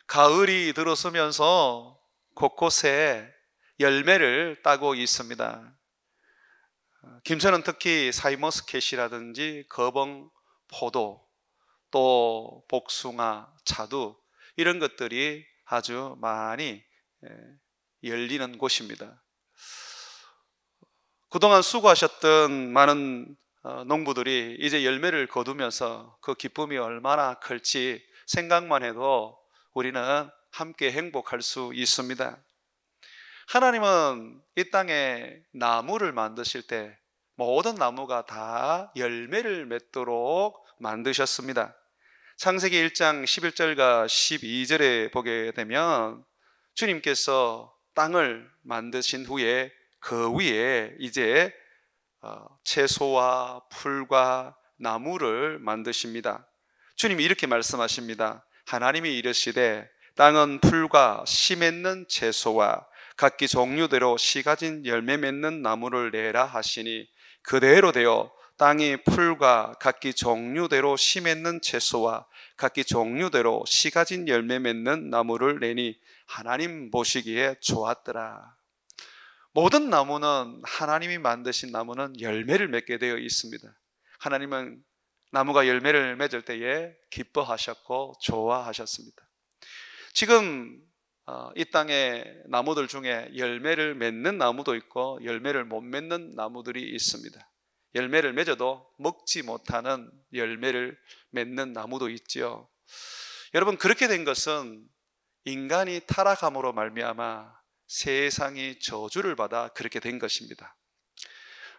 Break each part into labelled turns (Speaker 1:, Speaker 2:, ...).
Speaker 1: 가을이 들어서면서 곳곳에 열매를 따고 있습니다. 김천은 특히 사이머스켓이라든지 거봉, 포도, 또 복숭아, 자두 이런 것들이 아주 많이 열리는 곳입니다. 그동안 수고하셨던 많은 농부들이 이제 열매를 거두면서 그 기쁨이 얼마나 클지 생각만 해도 우리는 함께 행복할 수 있습니다. 하나님은 이 땅에 나무를 만드실 때 모든 나무가 다 열매를 맺도록 만드셨습니다. 창세기 1장 11절과 12절에 보게 되면 주님께서 땅을 만드신 후에 그 위에 이제 채소와 풀과 나무를 만드십니다. 주님이 이렇게 말씀하십니다. 하나님이 이르시되 땅은 풀과 씨 맺는 채소와 각기 종류대로 씨 가진 열매 맺는 나무를 내라 하시니 그대로 되어 땅이 풀과 각기 종류대로 씨 맺는 채소와 각기 종류대로 씨 가진 열매 맺는 나무를 내니 하나님 보시기에 좋았더라. 모든 나무는 하나님이 만드신 나무는 열매를 맺게 되어 있습니다. 하나님은 나무가 열매를 맺을 때에 기뻐하셨고 좋아하셨습니다. 지금 이 땅의 나무들 중에 열매를 맺는 나무도 있고 열매를 못 맺는 나무들이 있습니다. 열매를 맺어도 먹지 못하는 열매를 맺는 나무도 있지요. 여러분, 그렇게 된 것은 인간이 타락함으로 말미암아 세상이 저주를 받아 그렇게 된 것입니다.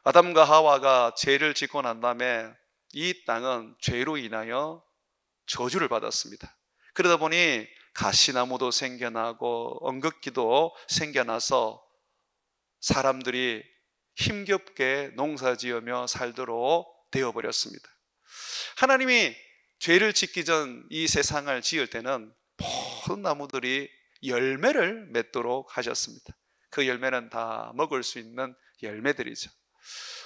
Speaker 1: 아담과 하와가 죄를 짓고 난 다음에 이 땅은 죄로 인하여 저주를 받았습니다. 그러다 보니 가시나무도 생겨나고 엉겅퀴도 생겨나서 사람들이 힘겹게 농사지으며 살도록 되어버렸습니다. 하나님이 죄를 짓기 전 이 세상을 지을 때는 모든 나무들이 열매를 맺도록 하셨습니다. 그 열매는 다 먹을 수 있는 열매들이죠.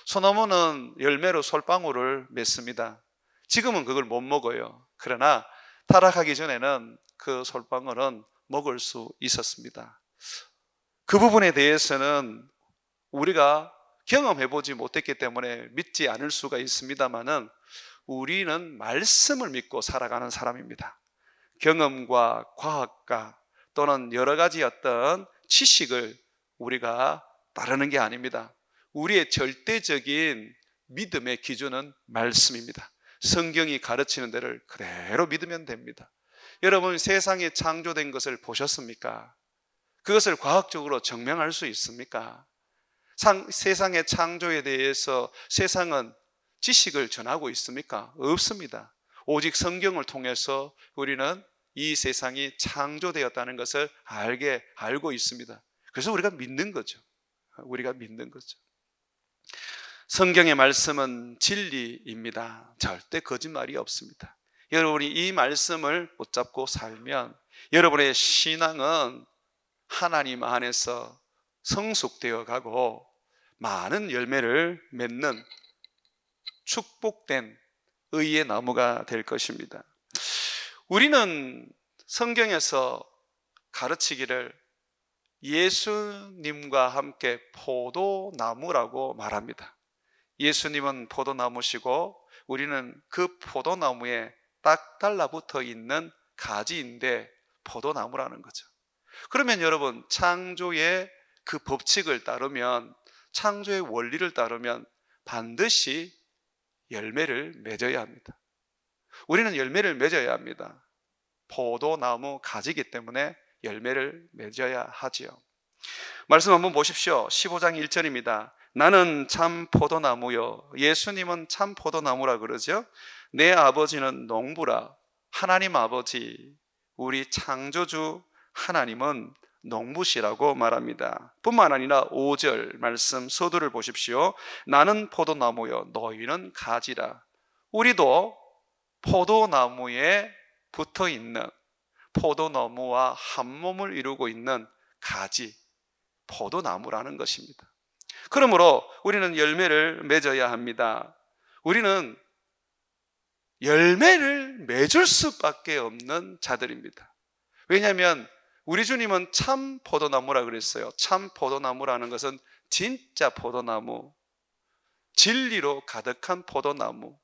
Speaker 1: 소나무는 열매로 솔방울을 맺습니다. 지금은 그걸 못 먹어요. 그러나 타락하기 전에는 그 솔방울은 먹을 수 있었습니다. 그 부분에 대해서는 우리가 경험해보지 못했기 때문에 믿지 않을 수가 있습니다만은 우리는 말씀을 믿고 살아가는 사람입니다. 경험과 과학과 또는 여러 가지 어떤 지식을 우리가 따르는 게 아닙니다. 우리의 절대적인 믿음의 기준은 말씀입니다. 성경이 가르치는 데를 그대로 믿으면 됩니다. 여러분, 세상에 창조된 것을 보셨습니까? 그것을 과학적으로 증명할 수 있습니까? 세상의 창조에 대해서 세상은 지식을 전하고 있습니까? 없습니다. 오직 성경을 통해서 우리는 이 세상이 창조되었다는 것을 알고 있습니다. 그래서 우리가 믿는 거죠. 우리가 믿는 거죠. 성경의 말씀은 진리입니다. 절대 거짓말이 없습니다. 여러분이 이 말씀을 붙잡고 살면 여러분의 신앙은 하나님 안에서 성숙되어 가고 많은 열매를 맺는 축복된 의의 나무가 될 것입니다. 우리는 성경에서 가르치기를 예수님과 함께 포도나무라고 말합니다. 예수님은 포도나무시고 우리는 그 포도나무에 딱 달라붙어 있는 가지인데 포도나무라는 거죠. 그러면 여러분, 창조의 그 법칙을 따르면, 창조의 원리를 따르면 반드시 열매를 맺어야 합니다. 우리는 열매를 맺어야 합니다. 포도나무 가지이기 때문에 열매를 맺어야 하지요. 말씀 한번 보십시오. 15장 1절입니다. 나는 참 포도나무요. 예수님은 참 포도나무라 그러죠. 내 아버지는 농부라. 하나님 아버지, 우리 창조주 하나님은 농부시라고 말합니다. 뿐만 아니라 5절 말씀 서두를 보십시오. 나는 포도나무요, 너희는 가지라. 우리도 포도나무에 붙어 있는, 포도나무와 한 몸을 이루고 있는 가지, 포도나무라는 것입니다. 그러므로 우리는 열매를 맺어야 합니다. 우리는 열매를 맺을 수밖에 없는 자들입니다. 왜냐하면 우리 주님은 참 포도나무라 그랬어요. 참 포도나무라는 것은 진짜 포도나무, 진리로 가득한 포도나무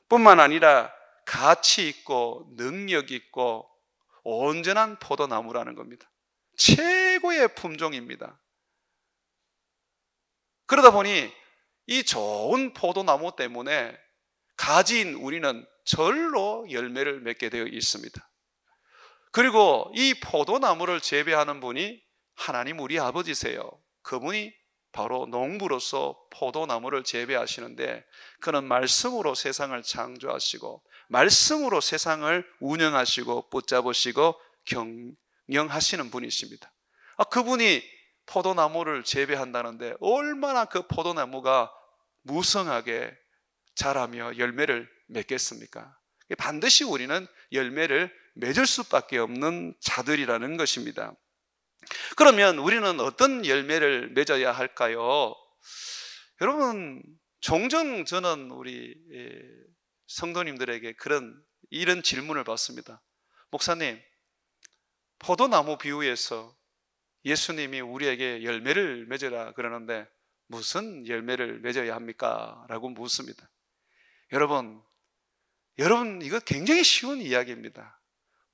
Speaker 1: 뿐만 아니라 가치 있고 능력 있고 온전한 포도나무라는 겁니다. 최고의 품종입니다. 그러다 보니 이 좋은 포도나무 때문에 가지인 우리는 절로 열매를 맺게 되어 있습니다. 그리고 이 포도나무를 재배하는 분이 하나님 우리 아버지세요. 그분이 바로 농부로서 포도나무를 재배하시는데, 그는 말씀으로 세상을 창조하시고 말씀으로 세상을 운영하시고 붙잡으시고 경영하시는 분이십니다. 그분이 포도나무를 재배한다는데 얼마나 그 포도나무가 무성하게 자라며 열매를 맺겠습니까? 반드시 우리는 열매를 맺을 수밖에 없는 자들이라는 것입니다. 그러면 우리는 어떤 열매를 맺어야 할까요? 여러분, 종종 저는 우리 성도님들에게 이런 질문을 받습니다. 목사님, 포도나무 비유에서 예수님이 우리에게 열매를 맺으라 그러는데 무슨 열매를 맺어야 합니까? 라고 묻습니다. 여러분, 이거 굉장히 쉬운 이야기입니다.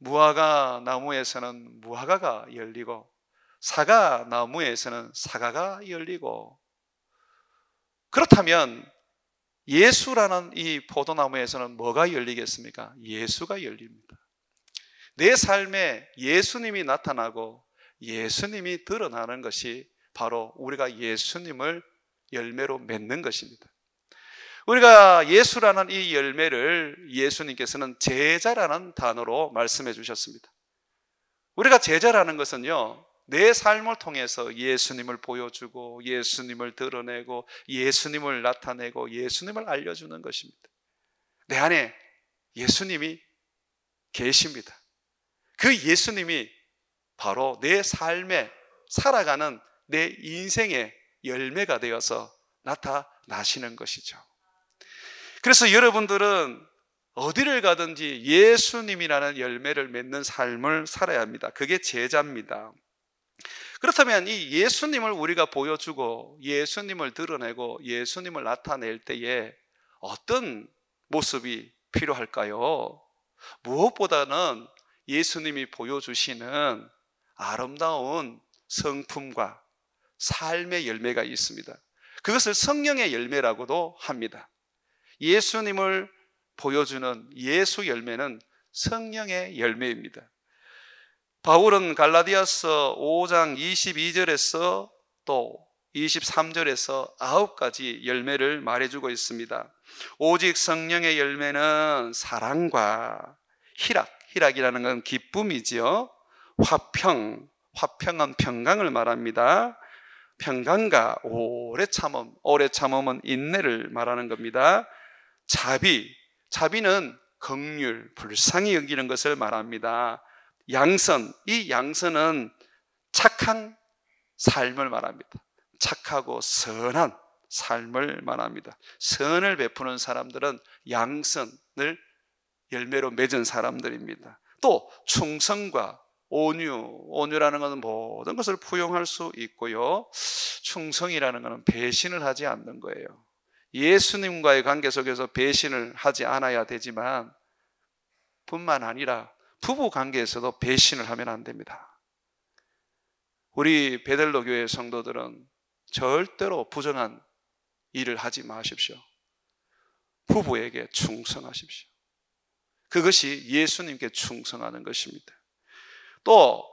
Speaker 1: 무화과 나무에서는 무화과가 열리고 사과 나무에서는 사과가 열리고, 그렇다면 예수라는 이 포도나무에서는 뭐가 열리겠습니까? 예수가 열립니다. 내 삶에 예수님이 나타나고 예수님이 드러나는 것이 바로 우리가 예수님을 열매로 맺는 것입니다. 우리가 예수라는 이 열매를 예수님께서는 제자라는 단어로 말씀해 주셨습니다. 우리가 제자라는 것은요, 내 삶을 통해서 예수님을 보여주고 예수님을 드러내고 예수님을 나타내고 예수님을 알려주는 것입니다. 내 안에 예수님이 계십니다. 그 예수님이 바로 내 삶에 살아가는 내 인생의 열매가 되어서 나타나시는 것이죠. 그래서 여러분들은 어디를 가든지 예수님이라는 열매를 맺는 삶을 살아야 합니다. 그게 제자입니다. 그렇다면 이 예수님을 우리가 보여주고 예수님을 드러내고 예수님을 나타낼 때에 어떤 모습이 필요할까요? 무엇보다는 예수님이 보여주시는 아름다운 성품과 삶의 열매가 있습니다. 그것을 성령의 열매라고도 합니다. 예수님을 보여주는 예수 열매는 성령의 열매입니다. 바울은 갈라디아서 5장 22절에서 또 23절에서 9가지 열매를 말해주고 있습니다. 오직 성령의 열매는 사랑과 희락이라는 건 기쁨이지요. 화평은 평강을 말합니다. 평강과 오래 참음은 인내를 말하는 겁니다. 자비는 긍휼, 불쌍히 여기는 것을 말합니다. 이 양선은 착한 삶을 말합니다. 착하고 선한 삶을 말합니다. 선을 베푸는 사람들은 양선을 열매로 맺은 사람들입니다. 또 충성과 온유라는 것은 모든 것을 포용할 수 있고요, 충성이라는 것은 배신을 하지 않는 거예요. 예수님과의 관계 속에서 배신을 하지 않아야 되지만 뿐만 아니라 부부 관계에서도 배신을 하면 안 됩니다. 우리 베들로 교회 성도들은 절대로 부정한 일을 하지 마십시오. 부부에게 충성하십시오. 그것이 예수님께 충성하는 것입니다. 또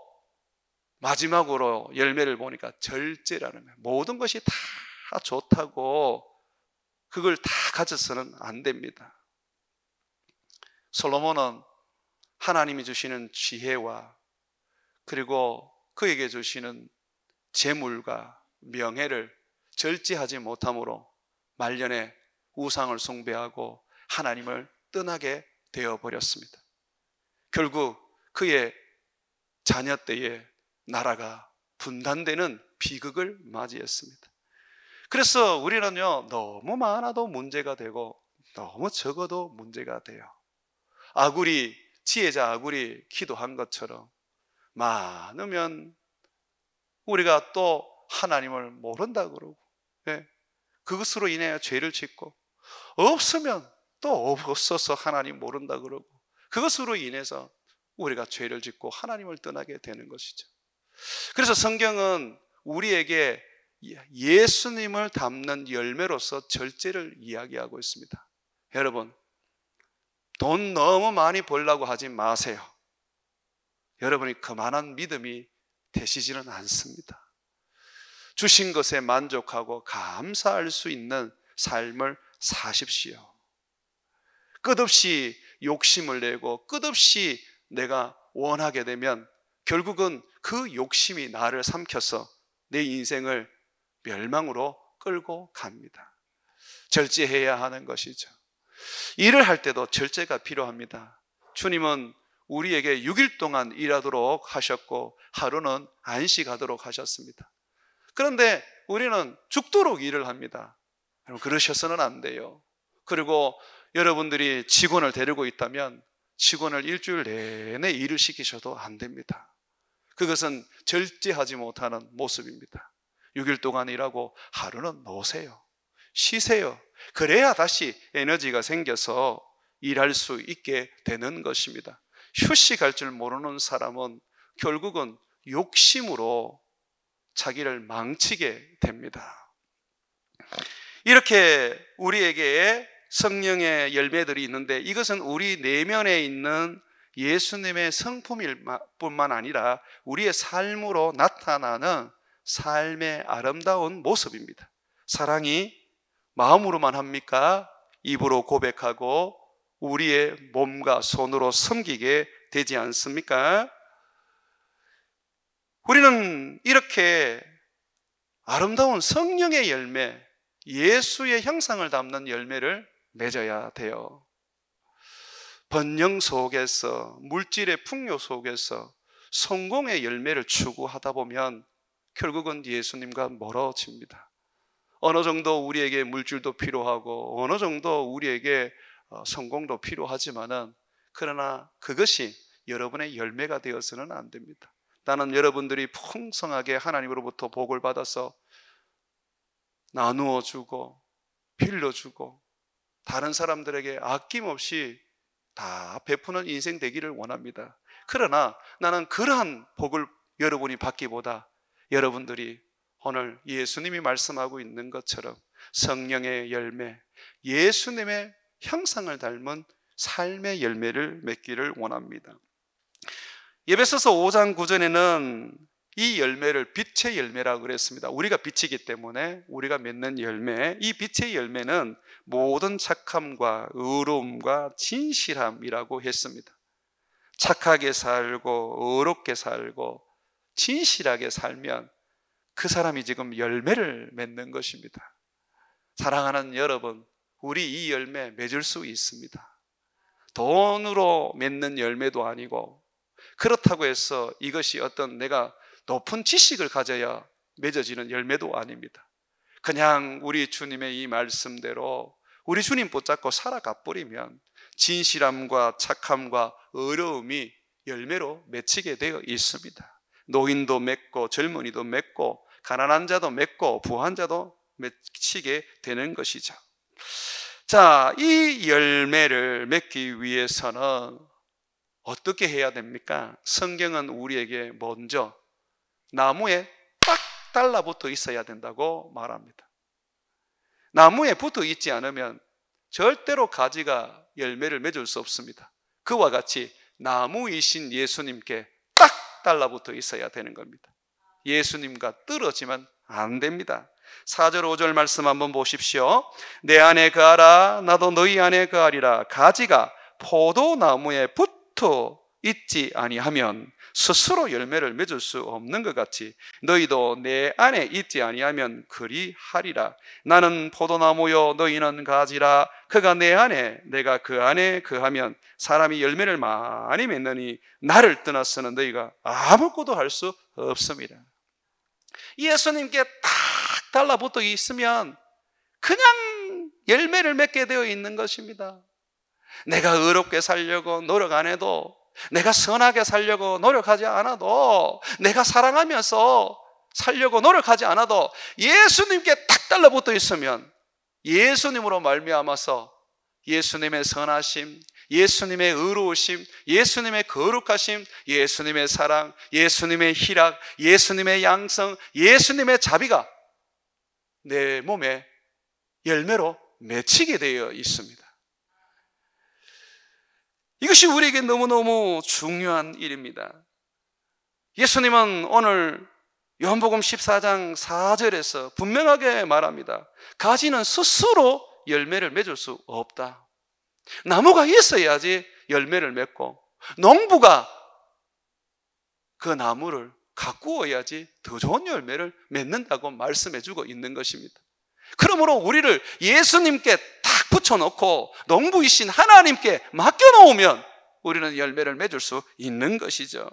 Speaker 1: 마지막으로 열매를 보니까 절제라는 거예요. 모든 것이 다 좋다고 그걸 다 가져서는 안 됩니다. 솔로몬은 하나님이 주시는 지혜와 그리고 그에게 주시는 재물과 명예를 절제하지 못함으로 말년에 우상을 숭배하고 하나님을 떠나게 되어버렸습니다. 결국 그의 자녀 때에 나라가 분단되는 비극을 맞이했습니다. 그래서 우리는요, 너무 많아도 문제가 되고 너무 적어도 문제가 돼요. 아굴이 지혜자 아굴이 기도한 것처럼 많으면 우리가 또 하나님을 모른다 그러고, 예, 그것으로 인해 죄를 짓고, 없으면 또 없어서 하나님 모른다 그러고, 그것으로 인해서 우리가 죄를 짓고 하나님을 떠나게 되는 것이죠. 그래서 성경은 우리에게 예수님을 닮는 열매로서 절제를 이야기하고 있습니다. 여러분, 돈 너무 많이 벌려고 하지 마세요. 여러분이 그만한 믿음이 되시지는 않습니다. 주신 것에 만족하고 감사할 수 있는 삶을 사십시오. 끝없이 욕심을 내고 끝없이 내가 원하게 되면 결국은 그 욕심이 나를 삼켜서 내 인생을 멸망으로 끌고 갑니다. 절제해야 하는 것이죠. 일을 할 때도 절제가 필요합니다. 주님은 우리에게 6일 동안 일하도록 하셨고 하루는 안식하도록 하셨습니다. 그런데 우리는 죽도록 일을 합니다. 여러분, 그러셔서는 안 돼요. 그리고 여러분들이 직원을 데리고 있다면 직원을 일주일 내내 일을 시키셔도 안 됩니다. 그것은 절제하지 못하는 모습입니다. 6일 동안 일하고 하루는 노세요. 쉬세요. 그래야 다시 에너지가 생겨서 일할 수 있게 되는 것입니다. 휴식할 줄 모르는 사람은 결국은 욕심으로 자기를 망치게 됩니다. 이렇게 우리에게 성령의 열매들이 있는데 이것은 우리 내면에 있는 예수님의 성품일 뿐만 아니라 우리의 삶으로 나타나는 삶의 아름다운 모습입니다. 사랑이 마음으로만 합니까? 입으로 고백하고 우리의 몸과 손으로 섬기게 되지 않습니까? 우리는 이렇게 아름다운 성령의 열매, 예수의 형상을 담는 열매를 맺어야 돼요. 번영 속에서, 물질의 풍요 속에서 성공의 열매를 추구하다 보면 결국은 예수님과 멀어집니다. 어느 정도 우리에게 물질도 필요하고 어느 정도 우리에게 성공도 필요하지만은 그러나 그것이 여러분의 열매가 되어서는 안 됩니다. 나는 여러분들이 풍성하게 하나님으로부터 복을 받아서 나누어 주고 빌려주고 다른 사람들에게 아낌없이 다 베푸는 인생 되기를 원합니다. 그러나 나는 그러한 복을 여러분이 받기보다 여러분들이 오늘 예수님이 말씀하고 있는 것처럼 성령의 열매, 예수님의 형상을 닮은 삶의 열매를 맺기를 원합니다. 에베소서 5장 9절에는 이 열매를 빛의 열매라고 그랬습니다. 우리가 빛이기 때문에 우리가 맺는 열매, 이 빛의 열매는 모든 착함과 의로움과 진실함이라고 했습니다. 착하게 살고 의롭게 살고 진실하게 살면 그 사람이 지금 열매를 맺는 것입니다. 사랑하는 여러분, 우리 이 열매 맺을 수 있습니다. 돈으로 맺는 열매도 아니고 그렇다고 해서 이것이 어떤 내가 높은 지식을 가져야 맺어지는 열매도 아닙니다. 그냥 우리 주님의 이 말씀대로 우리 주님 붙잡고 살아가 버리면 진실함과 착함과 의로움이 열매로 맺히게 되어 있습니다. 노인도 맺고 젊은이도 맺고 가난한 자도 맺고 부한 자도 맺히게 되는 것이죠. 자, 이 열매를 맺기 위해서는 어떻게 해야 됩니까? 성경은 우리에게 먼저 나무에 딱 달라붙어 있어야 된다고 말합니다. 나무에 붙어 있지 않으면 절대로 가지가 열매를 맺을 수 없습니다. 그와 같이 나무이신 예수님께 딱 달라붙어 있어야 되는 겁니다. 예수님과 떨어지면 안 됩니다. 4절 5절 말씀 한번 보십시오. 내 안에 거하라 나도 너희 안에 거하리라. 가지가 포도나무에 붙어 있지 아니하면 스스로 열매를 맺을 수 없는 것 같이 너희도 내 안에 있지 아니하면 그리하리라. 나는 포도나무요 너희는 가지라. 그가 내 안에 내가 그 안에 거하면 사람이 열매를 많이 맺느니 나를 떠나서는 너희가 아무것도 할 수 없습니다. 예수님께 딱 달라붙어 있으면 그냥 열매를 맺게 되어 있는 것입니다. 내가 의롭게 살려고 노력 안 해도 내가 선하게 살려고 노력하지 않아도, 내가 사랑하면서 살려고 노력하지 않아도 예수님께 딱 달라붙어 있으면 예수님으로 말미암아서 예수님의 선하심, 예수님의 의로우심, 예수님의 거룩하심, 예수님의 사랑, 예수님의 희락, 예수님의 양성, 예수님의 자비가 내 몸에 열매로 맺히게 되어 있습니다. 이것이 우리에게 너무너무 중요한 일입니다. 예수님은 오늘 요한복음 14장 4절에서 분명하게 말합니다. 가지는 스스로 열매를 맺을 수 없다. 나무가 있어야지 열매를 맺고, 농부가 그 나무를 가꾸어야지 더 좋은 열매를 맺는다고 말씀해 주고 있는 것입니다. 그러므로 우리를 예수님께 딱 붙여놓고 농부이신 하나님께 맡겨놓으면 우리는 열매를 맺을 수 있는 것이죠.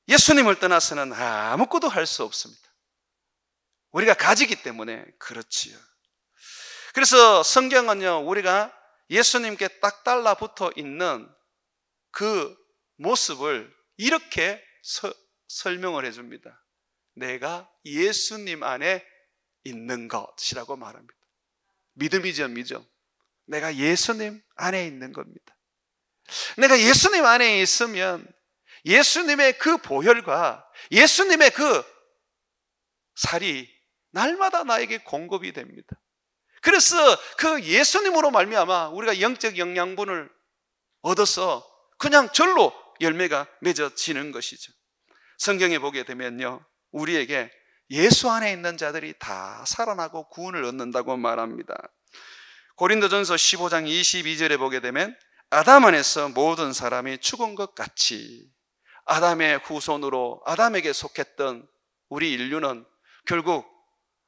Speaker 1: 예수님을 떠나서는 아무것도 할 수 없습니다. 우리가 가지기 때문에 그렇지요. 그래서 성경은요, 우리가 예수님께 딱 달라붙어 있는 그 모습을 이렇게 설명을 해줍니다. 내가 예수님 안에 있는 것이라고 말합니다. 믿음이죠, 믿음. 내가 예수님 안에 있는 겁니다. 내가 예수님 안에 있으면 예수님의 그 보혈과 예수님의 그 살이 날마다 나에게 공급이 됩니다. 그래서 그 예수님으로 말미암아 우리가 영적 영양분을 얻어서 그냥 절로 열매가 맺어지는 것이죠. 성경에 보게 되면요, 우리에게 예수 안에 있는 자들이 다 살아나고 구원을 얻는다고 말합니다. 고린도전서 15장 22절에 보게 되면 아담 안에서 모든 사람이 죽은 것 같이 아담의 후손으로 아담에게 속했던 우리 인류는 결국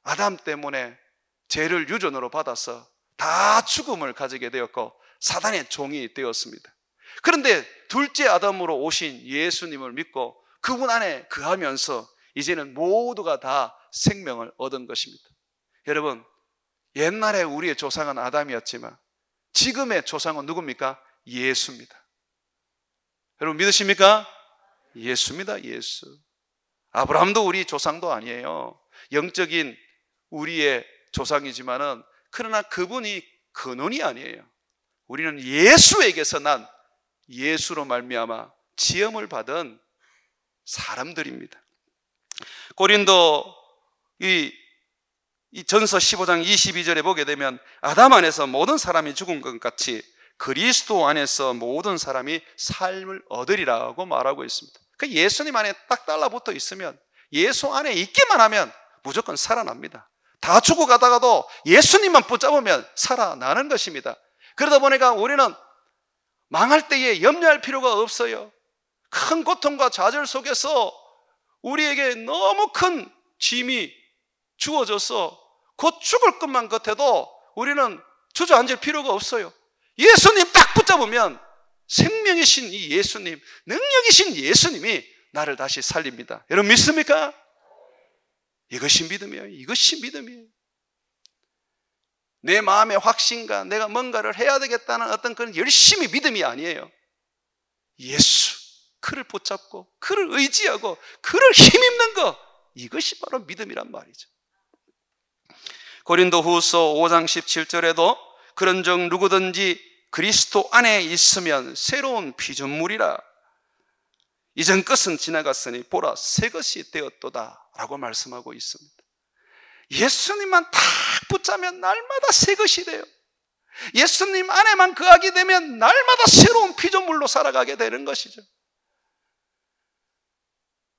Speaker 1: 아담 때문에 죄를 유전으로 받아서 다 죽음을 가지게 되었고 사단의 종이 되었습니다. 그런데 둘째 아담으로 오신 예수님을 믿고 그분 안에 거하면서 이제는 모두가 다 생명을 얻은 것입니다. 여러분, 옛날에 우리의 조상은 아담이었지만 지금의 조상은 누굽니까? 예수입니다. 여러분 믿으십니까? 예수입니다. 예수. 아브라함도 우리 조상도 아니에요. 영적인 우리의 조상이지만은 그러나 그분이 근원이 아니에요. 우리는 예수에게서 난 예수로 말미암아 지음을 받은 사람들입니다. 고린도 이 전서 15장 22절에 보게 되면 아담 안에서 모든 사람이 죽은 것 같이 그리스도 안에서 모든 사람이 삶을 얻으리라고 말하고 있습니다. 그 예수님 안에 딱 달라붙어 있으면, 예수 안에 있기만 하면 무조건 살아납니다. 다 죽어가다가도 예수님만 붙잡으면 살아나는 것입니다. 그러다 보니까 우리는 망할 때에 염려할 필요가 없어요. 큰 고통과 좌절 속에서 우리에게 너무 큰 짐이 주어져서 곧 죽을 것만 같아도 우리는 주저앉을 필요가 없어요. 예수님 딱 붙잡으면 생명이신 이 예수님, 능력이신 예수님이 나를 다시 살립니다. 여러분 믿습니까? 이것이 믿음이에요. 이것이 믿음이에요. 내 마음의 확신과 내가 뭔가를 해야 되겠다는 어떤 그런 열심히 믿음이 아니에요. 예수, 그를 붙잡고 그를 의지하고 그를 힘입는 것, 이것이 바로 믿음이란 말이죠. 고린도후서 5장 17절에도 그런즉 누구든지 그리스도 안에 있으면 새로운 피조물이라 이전 것은 지나갔으니 보라 새 것이 되었도다 라고 말씀하고 있습니다. 예수님만 딱 붙잡으면 날마다 새 것이 돼요. 예수님 안에만 거하게 되면 날마다 새로운 피조물로 살아가게 되는 것이죠.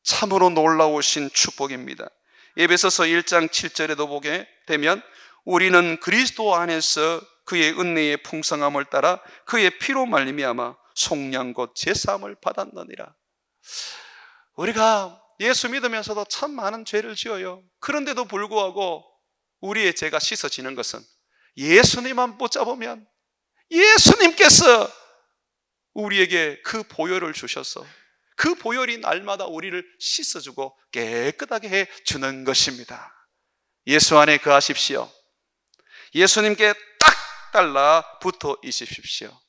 Speaker 1: 참으로 놀라우신 축복입니다. 에베소서 1장 7절에도 보게 되면 우리는 그리스도 안에서 그의 은혜의 풍성함을 따라 그의 피로 말미암아 속량 곧 제사함을 받았느니라. 우리가 예수 믿으면서도 참 많은 죄를 지어요. 그런데도 불구하고 우리의 죄가 씻어지는 것은 예수님만 붙잡으면 예수님께서 우리에게 그 보혈을 주셔서 그 보혈이 날마다 우리를 씻어주고 깨끗하게 해주는 것입니다. 예수 안에 거하십시오. 예수님께 딱 달라 붙어 있으십시오.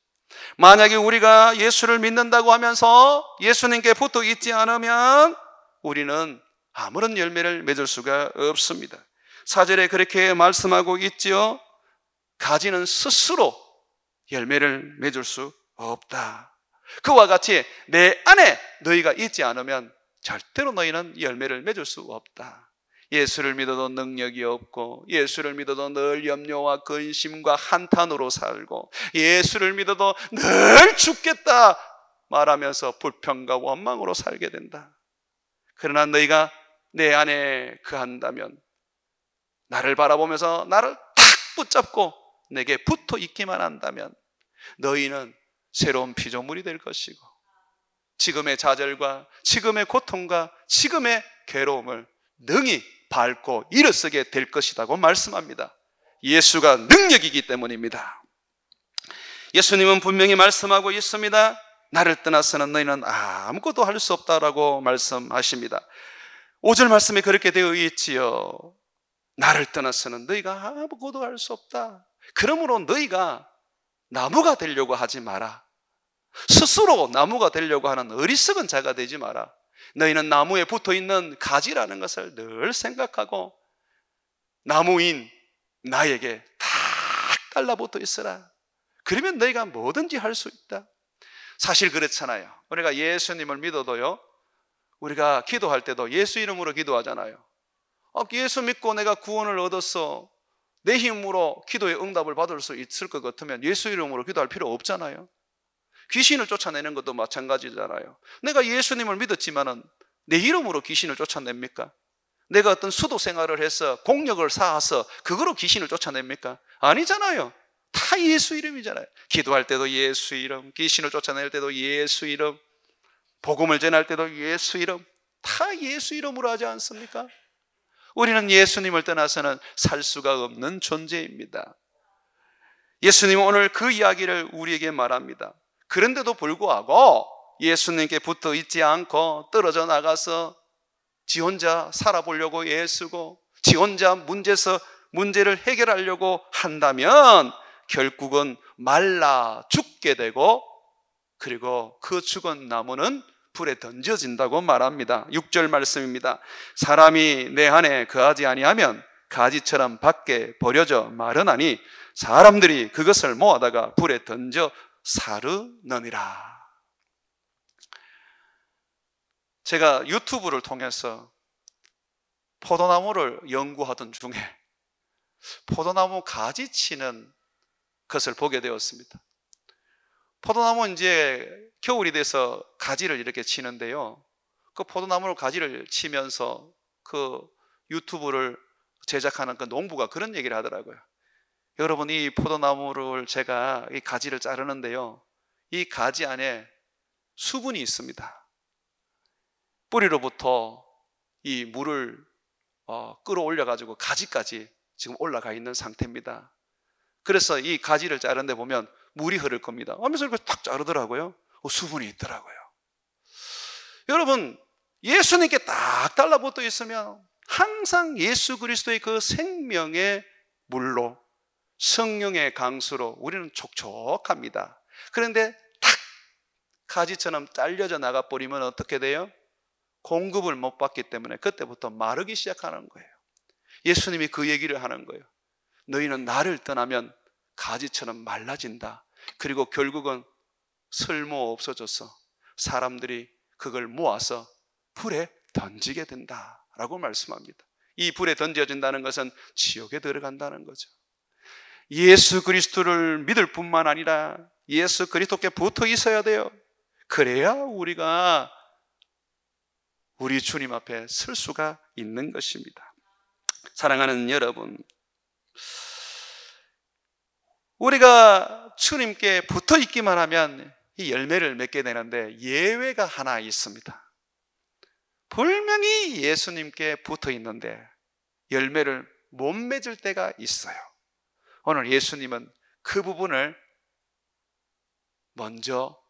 Speaker 1: 만약에 우리가 예수를 믿는다고 하면서 예수님께 붙어 있지 않으면 우리는 아무런 열매를 맺을 수가 없습니다. 4절에 그렇게 말씀하고 있지요. 가지는 스스로 열매를 맺을 수 없다. 그와 같이 내 안에 너희가 있지 않으면 절대로 너희는 열매를 맺을 수 없다. 예수를 믿어도 능력이 없고, 예수를 믿어도 늘 염려와 근심과 한탄으로 살고, 예수를 믿어도 늘 죽겠다 말하면서 불평과 원망으로 살게 된다. 그러나 너희가 내 안에 거한다면, 나를 바라보면서 나를 탁 붙잡고 내게 붙어 있기만 한다면 너희는 새로운 피조물이 될 것이고, 지금의 좌절과 지금의 고통과 지금의 괴로움을 능히 밟고 일어서게 될 것이라고 말씀합니다. 예수가 능력이기 때문입니다. 예수님은 분명히 말씀하고 있습니다. 나를 떠나서는 너희는 아무것도 할 수 없다라고 말씀하십니다. 5절 말씀에 그렇게 되어 있지요. 나를 떠나서는 너희가 아무것도 할 수 없다. 그러므로 너희가 나무가 되려고 하지 마라. 스스로 나무가 되려고 하는 어리석은 자가 되지 마라. 너희는 나무에 붙어있는 가지라는 것을 늘 생각하고 나무인 나에게 딱 달라붙어 있어라. 그러면 너희가 뭐든지 할 수 있다. 사실 그렇잖아요. 우리가 예수님을 믿어도요, 우리가 기도할 때도 예수 이름으로 기도하잖아요. 예수 믿고 내가 구원을 얻었어, 내 힘으로 기도의 응답을 받을 수 있을 것 같으면 예수 이름으로 기도할 필요 없잖아요. 귀신을 쫓아내는 것도 마찬가지잖아요. 내가 예수님을 믿었지만은 내 이름으로 귀신을 쫓아냅니까? 내가 어떤 수도 생활을 해서 공력을 쌓아서 그거로 귀신을 쫓아냅니까? 아니잖아요. 다 예수 이름이잖아요. 기도할 때도 예수 이름, 귀신을 쫓아낼 때도 예수 이름, 복음을 전할 때도 예수 이름, 다 예수 이름으로 하지 않습니까? 우리는 예수님을 떠나서는 살 수가 없는 존재입니다. 예수님은 오늘 그 이야기를 우리에게 말합니다. 그런데도 불구하고 예수님께 붙어 있지 않고 떨어져 나가서 지 혼자 살아보려고 애쓰고 지 혼자 문제를 해결하려고 한다면 결국은 말라 죽게 되고, 그리고 그 죽은 나무는 불에 던져진다고 말합니다. 6절 말씀입니다. 사람이 내 안에 거하지 아니하면 가지처럼 밖에 버려져 마르나니 사람들이 그것을 모아다가 불에 던져 사르느니라. 제가 유튜브를 통해서 포도나무를 연구하던 중에 포도나무 가지 치는 것을 보게 되었습니다. 포도나무는 이제 겨울이 돼서 가지를 이렇게 치는데요, 그 포도나무를 가지를 치면서 그 유튜브를 제작하는 그 농부가 그런 얘기를 하더라고요. 여러분, 이 포도나무를 제가 이 가지를 자르는데요, 이 가지 안에 수분이 있습니다. 뿌리로부터 이 물을 끌어올려 가지고 가지까지 지금 올라가 있는 상태입니다. 그래서 이 가지를 자르는데 보면 물이 흐를 겁니다 하면서 이렇게 탁 자르더라고요. 수분이 있더라고요. 여러분, 예수님께 딱 달라붙어 있으면 항상 예수 그리스도의 그 생명의 물로, 성령의 강수로 우리는 촉촉합니다. 그런데 탁 가지처럼 잘려져 나가버리면 어떻게 돼요? 공급을 못 받기 때문에 그때부터 마르기 시작하는 거예요. 예수님이 그 얘기를 하는 거예요. 너희는 나를 떠나면 가지처럼 말라진다. 그리고 결국은 쓸모 없어져서 사람들이 그걸 모아서 불에 던지게 된다라고 말씀합니다. 이 불에 던져진다는 것은 지옥에 들어간다는 거죠. 예수 그리스도를 믿을 뿐만 아니라 예수 그리스도께 붙어 있어야 돼요. 그래야 우리가 우리 주님 앞에 설 수가 있는 것입니다. 사랑하는 여러분, 우리가 주님께 붙어 있기만 하면 이 열매를 맺게 되는데 예외가 하나 있습니다. 분명히 예수님께 붙어 있는데 열매를 못 맺을 때가 있어요. 오늘 예수님은 그 부분을 먼저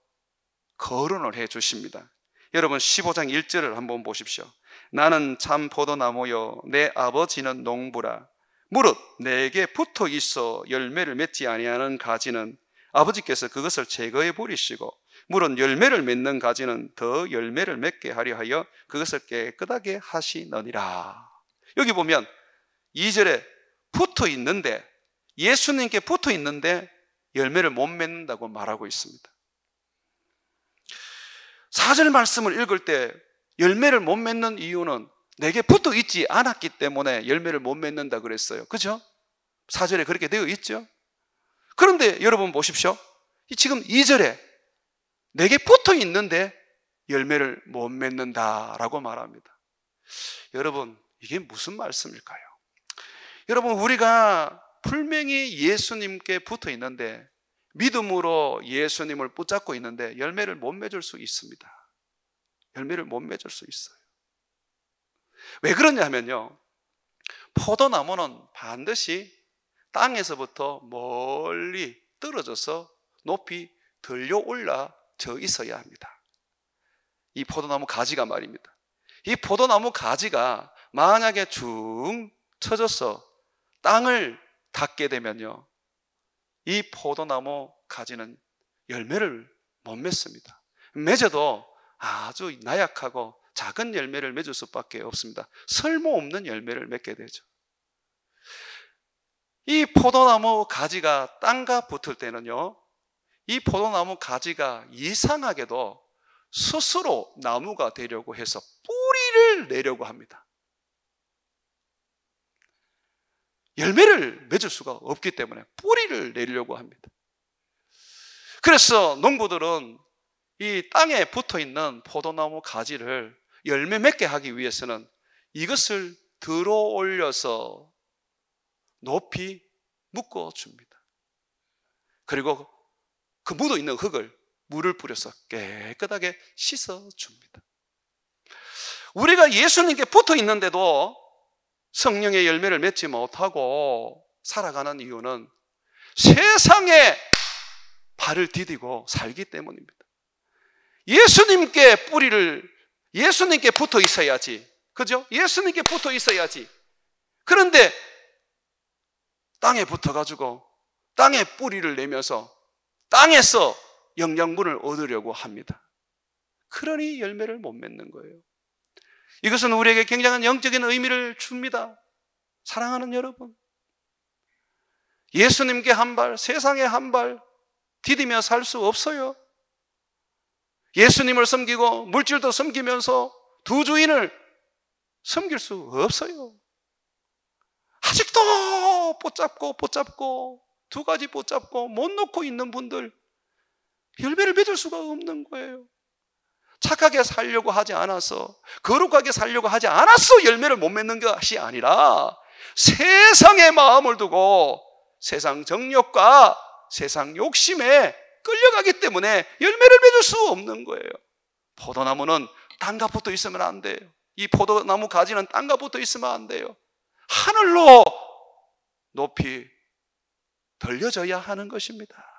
Speaker 1: 거론을 해 주십니다. 여러분, 15장 1절을 한번 보십시오. 나는 참 포도나무요 내 아버지는 농부라. 무릇 내게 붙어 있어 열매를 맺지 아니하는 가지는 아버지께서 그것을 제거해 버리시고 물은 열매를 맺는 가지는 더 열매를 맺게 하려 하여 그것을 깨끗하게 하시느니라. 여기 보면 2절에 붙어 있는데, 예수님께 붙어 있는데 열매를 못 맺는다고 말하고 있습니다. 4절 말씀을 읽을 때 열매를 못 맺는 이유는 내게 붙어 있지 않았기 때문에 열매를 못 맺는다 그랬어요. 그죠? 4절에 그렇게 되어 있죠. 그런데 여러분 보십시오. 지금 2절에 내게 붙어 있는데 열매를 못 맺는다라고 말합니다. 여러분, 이게 무슨 말씀일까요? 여러분, 우리가 분명히 예수님께 붙어 있는데, 믿음으로 예수님을 붙잡고 있는데 열매를 못 맺을 수 있습니다. 열매를 못 맺을 수 있어요. 왜 그러냐 하면요, 포도나무는 반드시 땅에서부터 멀리 떨어져서 높이 들려 올라져 있어야 합니다. 이 포도나무 가지가 말입니다. 이 포도나무 가지가 만약에 쭉 쳐져서 땅을 닿게 되면요, 이 포도나무 가지는 열매를 못 맺습니다. 맺어도 아주 나약하고 작은 열매를 맺을 수밖에 없습니다. 쓸모없는 열매를 맺게 되죠. 이 포도나무 가지가 땅과 붙을 때는요, 이 포도나무 가지가 이상하게도 스스로 나무가 되려고 해서 뿌리를 내려고 합니다. 열매를 맺을 수가 없기 때문에 뿌리를 내려고 합니다. 그래서 농부들은 이 땅에 붙어 있는 포도나무 가지를 열매 맺게 하기 위해서는 이것을 들어 올려서 높이 묶어 줍니다. 그리고 그 묻어 있는 흙을 물을 뿌려서 깨끗하게 씻어 줍니다. 우리가 예수님께 붙어 있는데도 성령의 열매를 맺지 못하고 살아가는 이유는 세상에 발을 디디고 살기 때문입니다. 예수님께 붙어 있어야지. 그죠? 예수님께 붙어 있어야지. 그런데 땅에 붙어가지고 땅에 뿌리를 내면서 땅에서 영양분을 얻으려고 합니다. 그러니 열매를 못 맺는 거예요. 이것은 우리에게 굉장한 영적인 의미를 줍니다. 사랑하는 여러분, 예수님께 한 발, 세상에 한 발 디디며 살 수 없어요. 예수님을 섬기고 물질도 섬기면서 두 주인을 섬길 수 없어요. 아직도 붙잡고 두 가지 붙잡고 못 놓고 있는 분들, 열매를 맺을 수가 없는 거예요. 착하게 살려고 하지 않아서, 거룩하게 살려고 하지 않아서 열매를 못 맺는 것이 아니라 세상의 마음을 두고 세상 정욕과 세상 욕심에 끌려가기 때문에 열매를 맺을 수 없는 거예요. 포도나무는 땅과 붙어 있으면 안 돼요. 이 포도나무 가지는 땅과 붙어 있으면 안 돼요. 하늘로 높이 들려져야 하는 것입니다.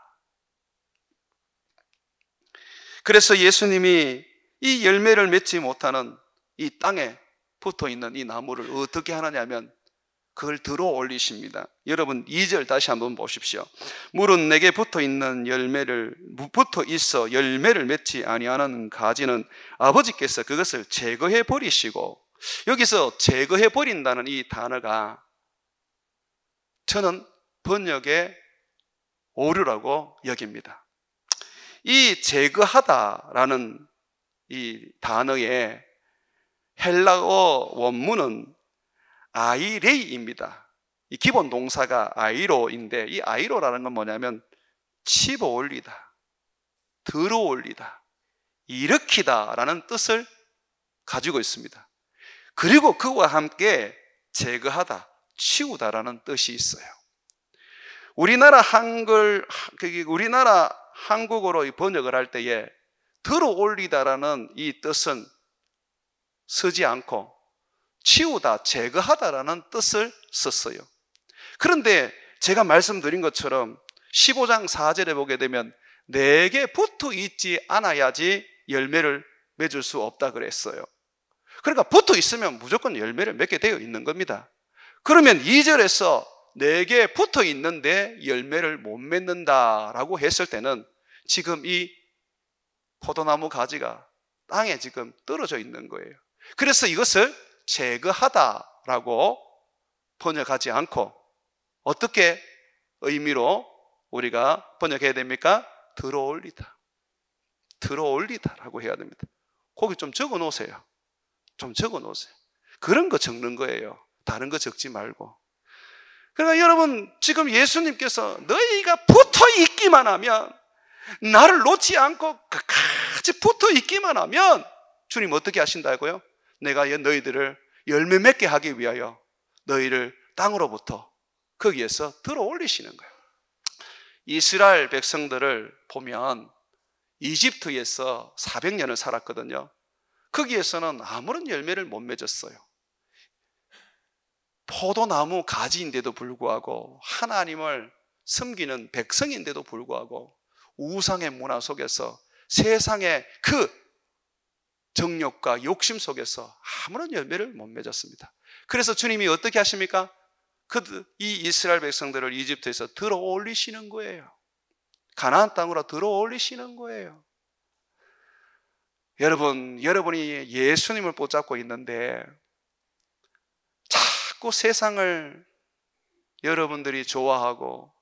Speaker 1: 그래서 예수님이 이 열매를 맺지 못하는 이 땅에 붙어 있는 이 나무를 어떻게 하느냐면 그걸 들어 올리십니다. 여러분 2절 다시 한번 보십시오. 물은 내게 붙어 있어 열매를 맺지 아니하는 가지는 아버지께서 그것을 제거해 버리시고, 여기서 제거해 버린다는 이 단어가 저는 번역의 오류라고 여깁니다. 이 제거하다라는 이 단어의 헬라어 원문은 아이레이입니다. 이 기본 동사가 아이로인데, 이 아이로라는 건 뭐냐면 집어 올리다, 들어 올리다, 일으키다라는 뜻을 가지고 있습니다. 그리고 그와 함께 제거하다, 치우다라는 뜻이 있어요. 우리나라 한국어로 번역을 할 때에 들어 올리다라는 이 뜻은 쓰지 않고 치우다, 제거하다라는 뜻을 썼어요. 그런데 제가 말씀드린 것처럼 15장 4절에 보게 되면 내게 붙어 있지 않아야지 열매를 맺을 수 없다 그랬어요. 그러니까 붙어 있으면 무조건 열매를 맺게 되어 있는 겁니다. 그러면 2절에서 내게 붙어 있는데 열매를 못 맺는다라고 했을 때는 지금 이 포도나무 가지가 땅에 지금 떨어져 있는 거예요. 그래서 이것을 제거하다라고 번역하지 않고 어떻게 의미로 우리가 번역해야 됩니까? 들어올리다. 들어올리다라고 해야 됩니다. 거기 좀 적어 놓으세요. 좀 적어 놓으세요. 그런 거 적는 거예요. 다른 거 적지 말고. 그러니까 여러분, 지금 예수님께서 너희가 붙어 있기만 하면, 나를 놓지 않고 끝까지 붙어 있기만 하면 주님 어떻게 하신다고요? 내가 너희들을 열매 맺게 하기 위하여 너희를 땅으로부터 거기에서 들어 올리시는 거예요. 이스라엘 백성들을 보면 이집트에서 400년을 살았거든요. 거기에서는 아무런 열매를 못 맺었어요. 포도나무 가지인데도 불구하고, 하나님을 섬기는 백성인데도 불구하고 우상의 문화 속에서, 세상의 그 정욕과 욕심 속에서 아무런 열매를 못 맺었습니다. 그래서 주님이 어떻게 하십니까? 이 이스라엘 백성들을 이집트에서 들어 올리시는 거예요. 가나안 땅으로 들어 올리시는 거예요. 여러분이 예수님을 붙잡고 있는데 자꾸 세상을 여러분들이 좋아하고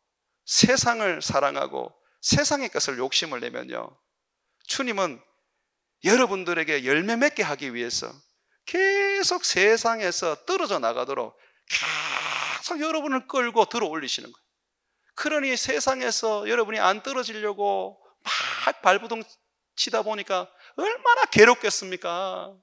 Speaker 1: 세상을 사랑하고 세상의 것을 욕심을 내면요, 주님은 여러분들에게 열매 맺게 하기 위해서 계속 세상에서 떨어져 나가도록 계속 여러분을 끌고 들어 올리시는 거예요. 그러니 세상에서 여러분이 안 떨어지려고 막 발부둥 치다 보니까 얼마나 괴롭겠습니까?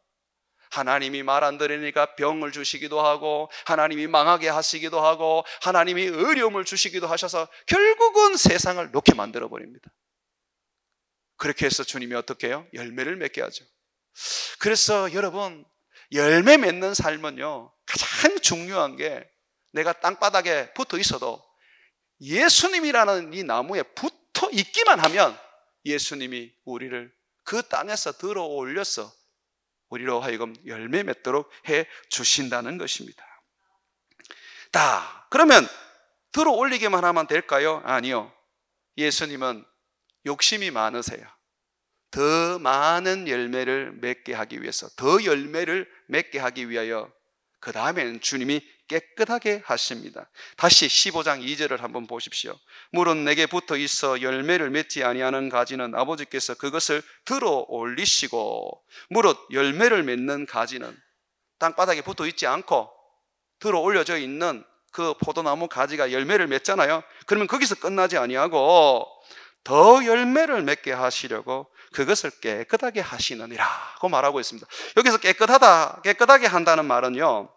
Speaker 1: 하나님이 말 안 들으니까 병을 주시기도 하고, 하나님이 망하게 하시기도 하고, 하나님이 어려움을 주시기도 하셔서 결국은 세상을 놓게 만들어 버립니다. 그렇게 해서 주님이 어떻게 해요? 열매를 맺게 하죠. 그래서 여러분, 열매 맺는 삶은요, 가장 중요한 게, 내가 땅바닥에 붙어 있어도 예수님이라는 이 나무에 붙어 있기만 하면 예수님이 우리를 그 땅에서 들어 올려서 우리로 하여금 열매 맺도록 해 주신다는 것입니다. 그러면 들어 올리기만 하면 될까요? 아니요. 예수님은 욕심이 많으세요. 더 많은 열매를 맺게 하기 위해서, 더 열매를 맺게 하기 위하여 그 다음에는 주님이 깨끗하게 하십니다. 다시 15장 2절을 한번 보십시오. 물은 내게 붙어 있어 열매를 맺지 아니하는 가지는 아버지께서 그것을 들어 올리시고, 무릇 열매를 맺는 가지는 땅바닥에 붙어 있지 않고 들어 올려져 있는 그 포도나무 가지가 열매를 맺잖아요. 그러면 거기서 끝나지 아니하고 더 열매를 맺게 하시려고 그것을 깨끗하게 하시느니라고 말하고 있습니다. 여기서 깨끗하게 한다는 말은요,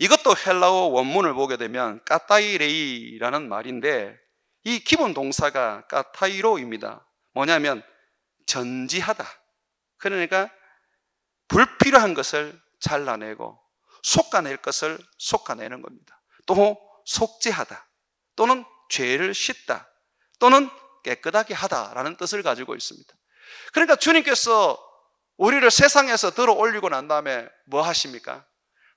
Speaker 1: 이것도 헬라어 원문을 보게 되면 까타이레이라는 말인데, 이 기본 동사가 까타이로입니다. 뭐냐면 전지하다. 그러니까 불필요한 것을 잘라내고 솎아낼 것을 솎아내는 겁니다. 또 속죄하다, 또는 죄를 씻다, 또는 깨끗하게 하다라는 뜻을 가지고 있습니다. 그러니까 주님께서 우리를 세상에서 들어 올리고 난 다음에 뭐 하십니까?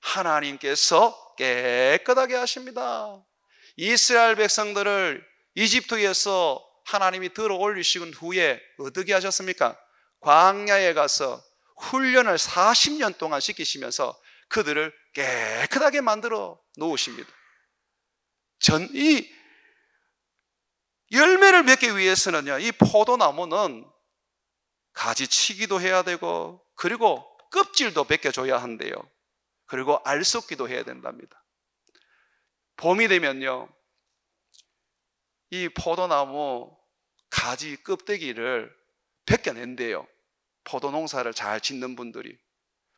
Speaker 1: 하나님께서 깨끗하게 하십니다. 이스라엘 백성들을 이집트에서 하나님이 들어 올리신 후에 어떻게 하셨습니까? 광야에 가서 훈련을 40년 동안 시키시면서 그들을 깨끗하게 만들어 놓으십니다. 이 열매를 맺기 위해서는요, 이 포도나무는 가지치기도 해야 되고, 그리고 껍질도 벗겨줘야 한대요. 그리고 알 썩기도 해야 된답니다. 봄이 되면요, 이 포도나무 가지 껍데기를 벗겨낸대요. 포도 농사를 잘 짓는 분들이.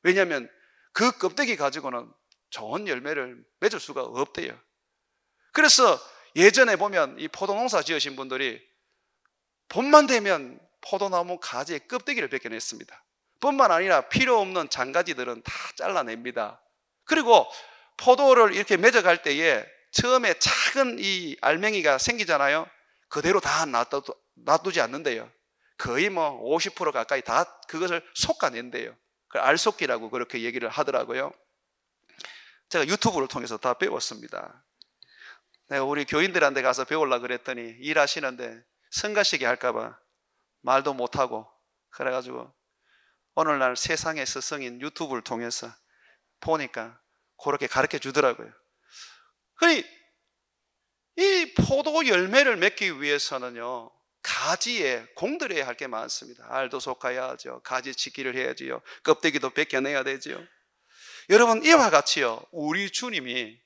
Speaker 1: 왜냐하면 그 껍데기 가지고는 좋은 열매를 맺을 수가 없대요. 그래서 예전에 보면 이 포도 농사 지으신 분들이 봄만 되면 포도나무 가지의 껍데기를 벗겨냈습니다. 뿐만 아니라 필요 없는 장가지들은 다 잘라냅니다. 그리고 포도를 이렇게 맺어갈 때에 처음에 작은 이 알맹이가 생기잖아요. 그대로 다 놔두지 않는데요. 거의 50% 가까이 다 그것을 솎아낸대요. 알속기라고 그렇게 얘기를 하더라고요. 제가 유튜브를 통해서 다 배웠습니다. 내가 우리 교인들한테 가서 배우려고 그랬더니 일하시는데 성가시게 할까봐 말도 못하고, 그래가지고 오늘날 세상의 스승인 유튜브를 통해서 보니까 그렇게 가르쳐 주더라고요. 그러니 이 포도 열매를 맺기 위해서는요, 가지에 공들여야 할 게 많습니다. 알도 솎아야 하죠. 가지 찢기를 해야지요. 껍데기도 벗겨내야 되죠. 여러분, 이와 같이요, 우리 주님이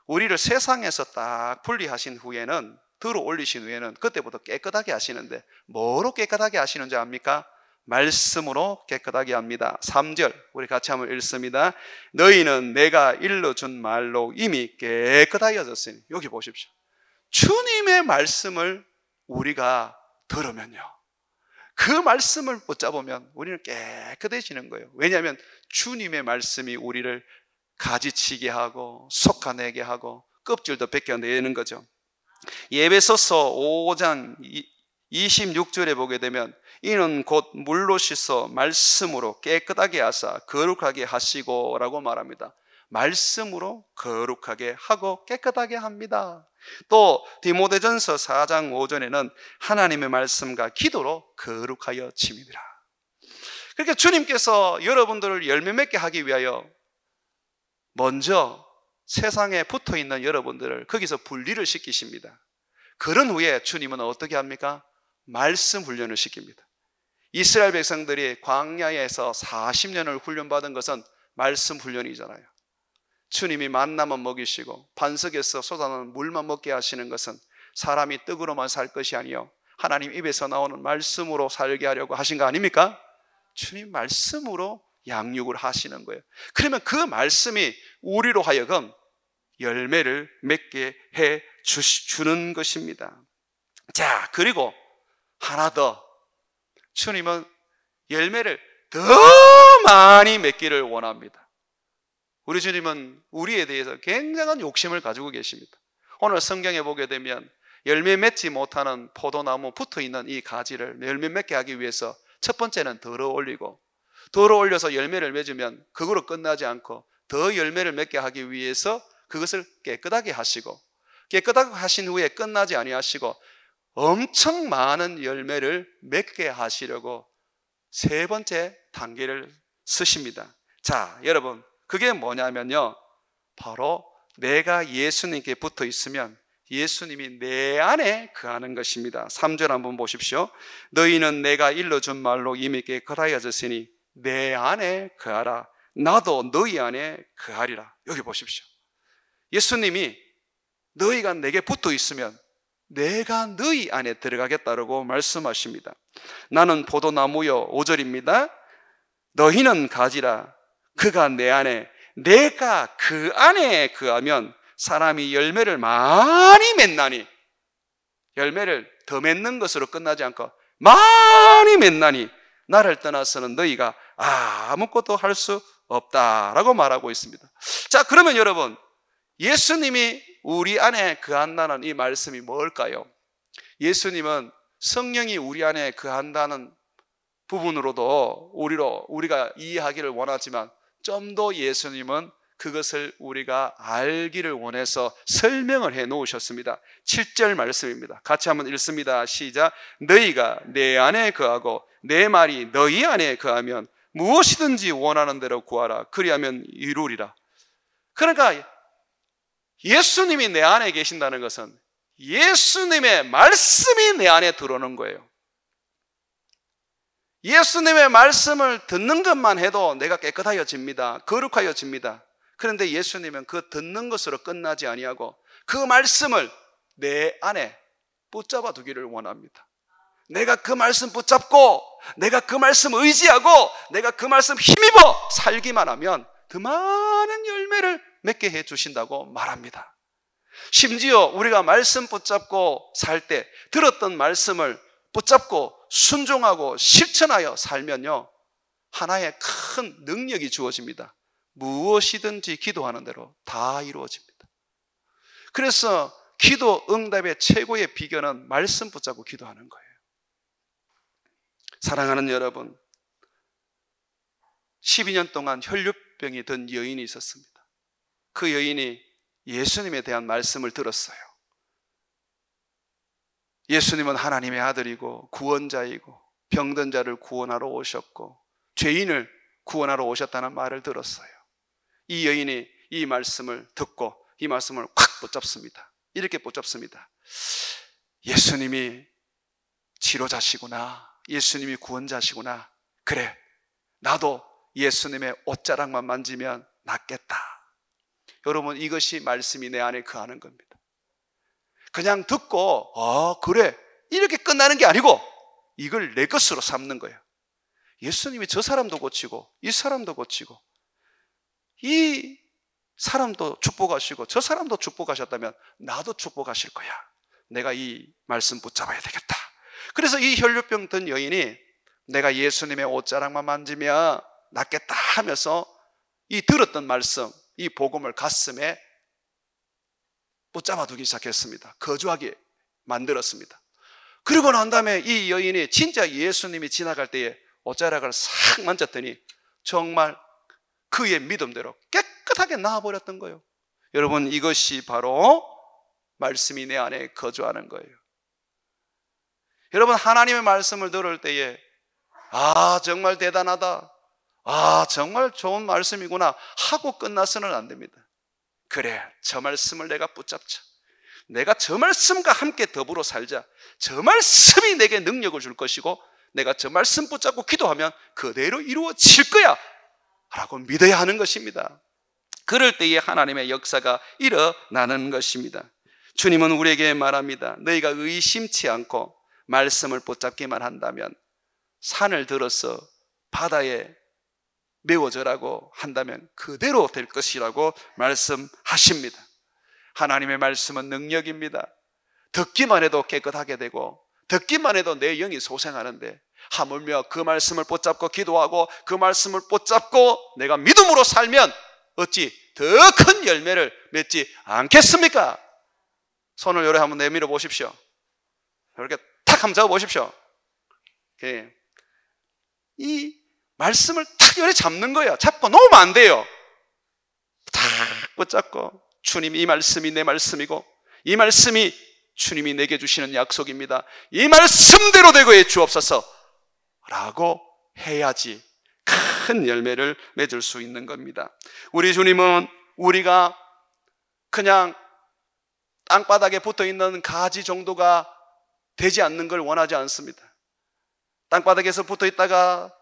Speaker 1: 우리를 세상에서 딱 분리하신 후에는, 들어 올리신 후에는 그때부터 깨끗하게 하시는데, 뭐로 깨끗하게 하시는지 압니까? 말씀으로 깨끗하게 합니다. 3절 우리 같이 한번 읽습니다. 너희는 내가 일러준 말로 이미 깨끗하여졌으니. 여기 보십시오. 주님의 말씀을 우리가 들으면요, 그 말씀을 붙잡으면 우리는 깨끗해지는 거예요. 왜냐하면 주님의 말씀이 우리를 가지치게 하고 솎아내게 하고 껍질도 벗겨내는 거죠. 에베소서 5장 26절에 보게 되면 이는 곧 물로 씻어 말씀으로 깨끗하게 하사 거룩하게 하시고 라고 말합니다. 말씀으로 거룩하게 하고 깨끗하게 합니다. 또 디모데전서 4장 5절에는 하나님의 말씀과 기도로 거룩하여 짐이라. 그러니까 주님께서 여러분들을 열매 맺게 하기 위하여 먼저 세상에 붙어있는 여러분들을 거기서 분리를 시키십니다. 그런 후에 주님은 어떻게 합니까? 말씀 훈련을 시킵니다. 이스라엘 백성들이 광야에서 40년을 훈련받은 것은 말씀 훈련이잖아요. 주님이 만나만 먹이시고 반석에서 쏟아나는 물만 먹게 하시는 것은 사람이 떡으로만 살 것이 아니요 하나님 입에서 나오는 말씀으로 살게 하려고 하신 거 아닙니까? 주님 말씀으로 양육을 하시는 거예요. 그러면 그 말씀이 우리로 하여금 열매를 맺게 해 주는 것입니다. 자, 그리고 하나 더, 주님은 열매를 더 많이 맺기를 원합니다. 우리 주님은 우리에 대해서 굉장한 욕심을 가지고 계십니다. 오늘 성경에 보게 되면 열매 맺지 못하는 포도나무 붙어있는 이 가지를 열매 맺게 하기 위해서 첫 번째는 덜어 올리고, 덜어 올려서 열매를 맺으면 그거로 끝나지 않고 더 열매를 맺게 하기 위해서 그것을 깨끗하게 하시고, 깨끗하게 하신 후에 끝나지 아니하시고 엄청 많은 열매를 맺게 하시려고 세 번째 단계를 쓰십니다. 자, 여러분, 그게 뭐냐면요, 바로 내가 예수님께 붙어 있으면 예수님이 내 안에 거하는 것입니다. 3절 한번 보십시오. 너희는 내가 일러준 말로 이미 깨끗하여졌으니 내 안에 거하라. 나도 너희 안에 거하리라. 여기 보십시오. 예수님이 너희가 내게 붙어 있으면 내가 너희 안에 들어가겠다라고 말씀하십니다. 나는 포도나무요, 5절입니다. 너희는 가지라. 그가 내 안에, 내가 그 안에 거하면 사람이 열매를 많이 맺나니, 열매를 더 맺는 것으로 끝나지 않고 많이 맺나니 나를 떠나서는 너희가 아무것도 할 수 없다라고 말하고 있습니다. 자, 그러면 여러분, 예수님이 우리 안에 거한다는 이 말씀이 뭘까요? 예수님은 성령이 우리 안에 거한다는 부분으로도 우리가 이해하기를 원하지만 좀 더 예수님은 그것을 우리가 알기를 원해서 설명을 해 놓으셨습니다. 7절 말씀입니다. 같이 한번 읽습니다. 시작. 너희가 내 안에 거하고 내 말이 너희 안에 거하면 무엇이든지 원하는 대로 구하라. 그리하면 이루리라. 그러니까 예수님이 내 안에 계신다는 것은 예수님의 말씀이 내 안에 들어오는 거예요. 예수님의 말씀을 듣는 것만 해도 내가 깨끗하여집니다. 거룩하여집니다. 그런데 예수님은 그 듣는 것으로 끝나지 아니하고 그 말씀을 내 안에 붙잡아 두기를 원합니다. 내가 그 말씀 붙잡고 내가 그 말씀 의지하고 내가 그 말씀 힘입어 살기만 하면 더 많은 열매를 맺게 해 주신다고 말합니다. 심지어 우리가 말씀 붙잡고 살 때 들었던 말씀을 붙잡고 순종하고 실천하여 살면요, 하나의 큰 능력이 주어집니다. 무엇이든지 기도하는 대로 다 이루어집니다. 그래서 기도 응답의 최고의 비결은 말씀 붙잡고 기도하는 거예요. 사랑하는 여러분, 12년 동안 혈류병이 든 여인이 있었습니다. 그 여인이 예수님에 대한 말씀을 들었어요. 예수님은 하나님의 아들이고 구원자이고 병든 자를 구원하러 오셨고 죄인을 구원하러 오셨다는 말을 들었어요. 이 여인이 이 말씀을 듣고 이 말씀을 콱 붙잡습니다. 이렇게 붙잡습니다. 예수님이 치료자시구나. 예수님이 구원자시구나. 그래, 나도 예수님의 옷자락만 만지면 낫겠다. 여러분, 이것이 말씀이 내 안에 거하는 겁니다. 그냥 듣고 그래, 이렇게 끝나는 게 아니고 이걸 내 것으로 삼는 거예요. 예수님이 저 사람도 고치고 이 사람도 고치고 이 사람도 축복하시고 저 사람도 축복하셨다면 나도 축복하실 거야. 내가 이 말씀 붙잡아야 되겠다. 그래서 이 혈류병 든 여인이 내가 예수님의 옷자락만 만지면 낫겠다 하면서 이 들었던 말씀, 이 복음을 가슴에 붙잡아 두기 시작했습니다. 거주하게 만들었습니다. 그리고 난 다음에 이 여인이 진짜 예수님이 지나갈 때에 옷자락을 싹 만졌더니 정말 그의 믿음대로 깨끗하게 나아버렸던 거예요. 여러분, 이것이 바로 말씀이 내 안에 거주하는 거예요. 여러분, 하나님의 말씀을 들을 때에 정말 대단하다, 정말 좋은 말씀이구나 하고 끝나서는 안 됩니다. 그래, 저 말씀을 내가 붙잡자. 내가 저 말씀과 함께 더불어 살자. 저 말씀이 내게 능력을 줄 것이고 내가 저 말씀 붙잡고 기도하면 그대로 이루어질 거야 라고 믿어야 하는 것입니다. 그럴 때에 하나님의 역사가 일어나는 것입니다. 주님은 우리에게 말합니다. 너희가 의심치 않고 말씀을 붙잡기만 한다면, 산을 들어서 바다에 메워져라고 한다면 그대로 될 것이라고 말씀하십니다. 하나님의 말씀은 능력입니다. 듣기만 해도 깨끗하게 되고 듣기만 해도 내 영이 소생하는데, 하물며 그 말씀을 붙잡고 기도하고 그 말씀을 붙잡고 내가 믿음으로 살면 어찌 더 큰 열매를 맺지 않겠습니까? 손을 요래 한번 내밀어 보십시오. 이렇게 탁 한번 잡아 보십시오. 이 말씀을 탁 요래 잡는 거예요. 잡고 놓으면 안 돼요. 탁 붙잡고, 주님, 이 말씀이 내 말씀이고 이 말씀이 주님이 내게 주시는 약속입니다. 이 말씀대로 되고 주옵소서 라고 해야지 큰 열매를 맺을 수 있는 겁니다. 우리 주님은 우리가 그냥 땅바닥에 붙어있는 가지 정도가 되지 않는 걸 원하지 않습니다. 땅바닥에서 붙어있다가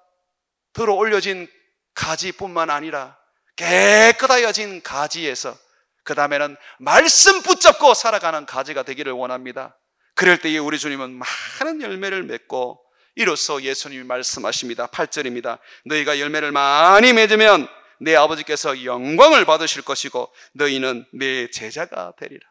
Speaker 1: 들어 올려진 가지뿐만 아니라 깨끗하여진 가지에서 그 다음에는 말씀 붙잡고 살아가는 가지가 되기를 원합니다. 그럴 때에 우리 주님은 많은 열매를 맺고, 이로써 예수님이 말씀하십니다. 8절입니다. 너희가 열매를 많이 맺으면 내 아버지께서 영광을 받으실 것이고 너희는 내 제자가 되리라.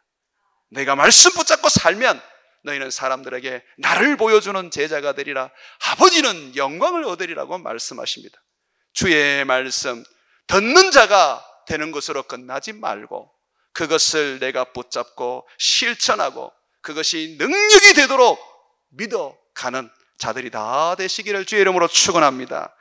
Speaker 1: 내가 말씀 붙잡고 살면 너희는 사람들에게 나를 보여주는 제자가 되리라. 아버지는 영광을 얻으리라고 말씀하십니다. 주의 말씀 듣는 자가 되는 것으로 끝나지 말고 그것을 내가 붙잡고 실천하고 그것이 능력이 되도록 믿어가는 자들이 다 되시기를 주의 이름으로 축원합니다.